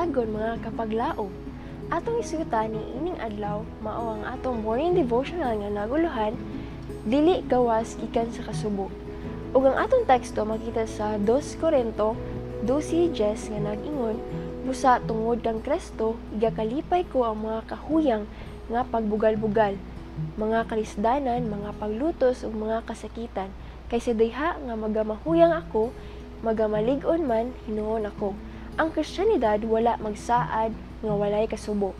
buntagon mga kapaglaom. Atong isuta ni ining adlaw mao ang atong morning devotional nga naguluhan, dili gawas gikan sa kasubo. Ug ang atong teksto makita sa 2 Korinto 12:10 nga nag-ingon, busa tungod kang Kristo igakalipay ko ang mga kahuyang nga pagbugal-bugal, mga kalisdanan, mga paglutos ug mga kasakitan, kaysa diha nga magamahuyang ako, magamalig-on man hinuon ako. Ang Kristyanidad wala magsaad nga walay kasubo.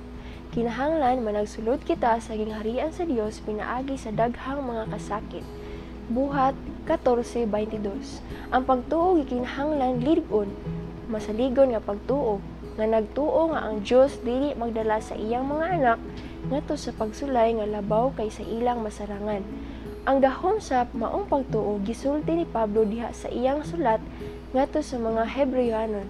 Kinahanglan managsulod kita sa gingharian sa Dios pinaagi sa daghang mga kasakit. Buhat 14:22. Ang pagtuo gikinahanglan lig-on, masaligon nga pagtuo, nga nagtuo nga ang Dios dili magdala sa iyang mga anak ngadto sa pagsulay nga labaw kaysa ilang masarangan. Ang gahom sa maong pagtuo gisulti ni Pablo diha sa iyang sulat ngadto sa mga Hebreyanon.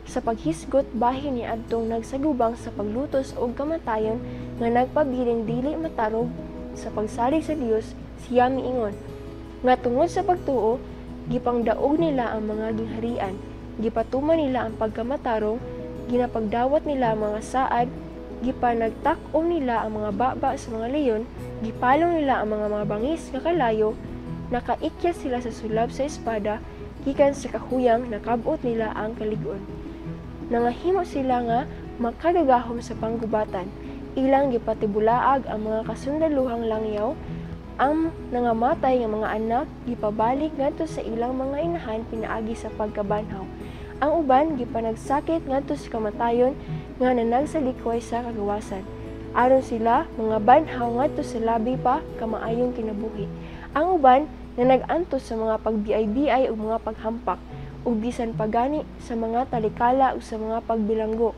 Sa paghisgot bahin ni adtong nagsagubang sa paglutos og kamatayon nga nagpabiling dili matarog sa pagsalig sa Dios, siya miingon nga tungod sa pagtuo gipangdaog nila ang mga gingharian, gipatuman nila ang pagkamatarong, ginapagdawat nila ang mga saad, gipanagtak-om nila ang mga baba sa mga leyon, gipalong nila ang mga bangis nga kalayo, nakaikyas sila sa sulab sa espada, gikan sa kahuyang nakabot nila ang kalig-on. Nangahimo sila nga makagagahom sa panggubatan, ilang gipatibulaag ang mga kasundaluhang langyaw, ang nangamatay nga mga anak gipabalik ngadto sa ilang mga inahan pinaagi sa pagkabanhaw. Ang uban gipanagsakit ngadto sa kamatayon nga nanagsalikway sa kagawasan. Aron sila mga banhaw ngadto sa labi pa kamaayong kinabuhi. Ang uban na nag-antos sa mga pagbiay-biay ug mga paghampak ug bisan pagani sa mga talikala ug sa mga pagbilanggo.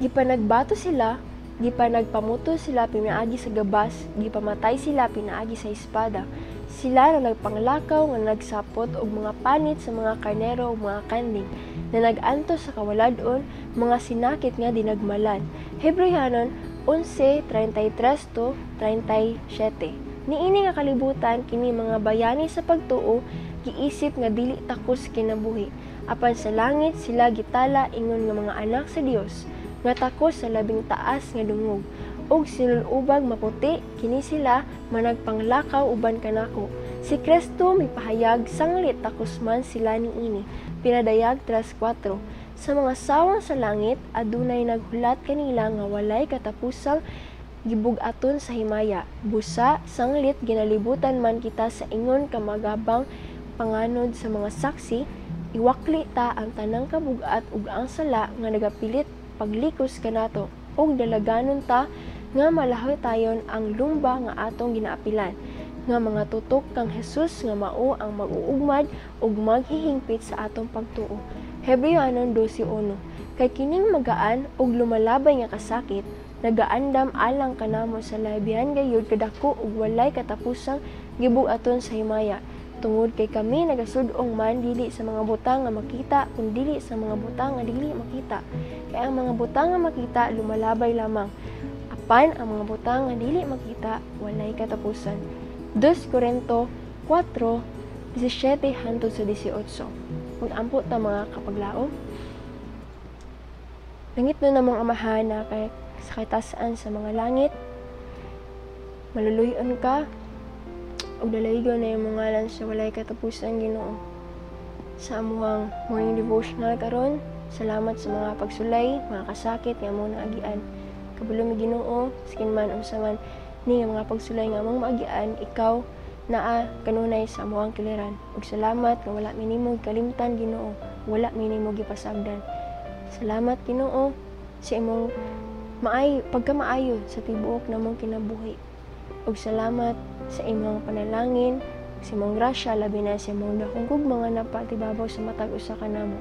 Gipanagbato sila, gipanagpamuto sila pinaagi sa gabas, gipamatay sila pinaagi sa espada. Sila na nagpanglakaw nga nagsapot og mga panit sa mga karnero ug mga kanding, na nag-antos sa kawaladon, mga sinakit nga dinagmalan. Hebreyanon 11:33-37. Niini nga kalibutan kini mga bayani sa pagtuo giisip nga dili takos kinabuhi. Apan sa langit sila gitala ingon nga mga anak sa Dios, nga takos sa labing taas nga dungog. Og sinulubag maputi kini sila managpanglakaw uban kanako. Si Kristo mipahayag sanglit takos man sila niini. Pinadayag 3:4. Sa mga sawang sa langit adunay naghulat kanila nga walay katapusang gibug-aton sa himaya. Busa sanglit ginalibutan man kita sa ingon kamagabang panganod sa mga saksi, iwakli ta ang tanang kabugat ug ang sala nga nagapilit paglikos kanato, ug dalaganon ta nga malahoy tayon ang lumba nga atong ginaapilan, nga mga tutok kang Hesus nga mao ang mag-uugmad ug maghihingpit sa atong pagtuo. Hebreyanon 12:1. Kay kining magaan ug lumalabay nga kasakit, nagaandam alang kanamo sa labihan gayud kadako ug walay katapusang gibug-aton sa himaya. Tungod kay kami nagasud-ong man dili sa mga butang nga makita kun dili sa mga butang nga dili makita. Kay ang mga butang nga makita lumalabay lamang, apan ang mga butang nga dili makita walay katapusan. 2 Korinto 4:17-18. Mag-ampot ta mga kapaglaom. Langit na namang amahan na kay sa katasan sa mga langit, maluluyon ka ug dalaygon na yung mga ngalan sa walay katapusan Ginoo. Sa amuhang morning devotional karon, salamat sa mga pagsulay, mga kasakit nga among naagian. Kabalo mi Ginoo, skin man unsa man ni nga mga pagsulay nga among maagian, ikaw naa kanunay sa amuhang kiliran. Ug salamat nga wala mi nimo kalimtan Ginoo, wala mi nimo gipasagdan. Salamat Ginoo sa imong pagkamaayo sa tibuok namong kinabuhi. Ug salamat sa imong panalangin, sa imong grasya, labi na sa imong dakong gugma nga napatibabaw sa matag usa ka namo.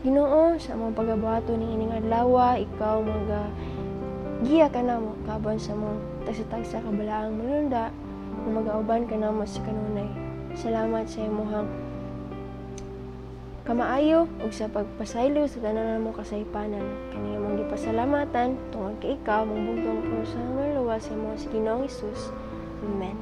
Ginoo, sa among pagabuhato ning ining adlaw, ikaw giya ka namo kabon sa mong tagsa-tagsa kabalaang manunda, nga magauban ka namo sa kanunay. Salamat sa imong kamaayo ug sa pagpasaylo sa tanan namong kasaypanan. Kani imong gipasalamatan tungod kay ikaw mong bugtong sa luwas sa imong Ginoong Hesus. Amen.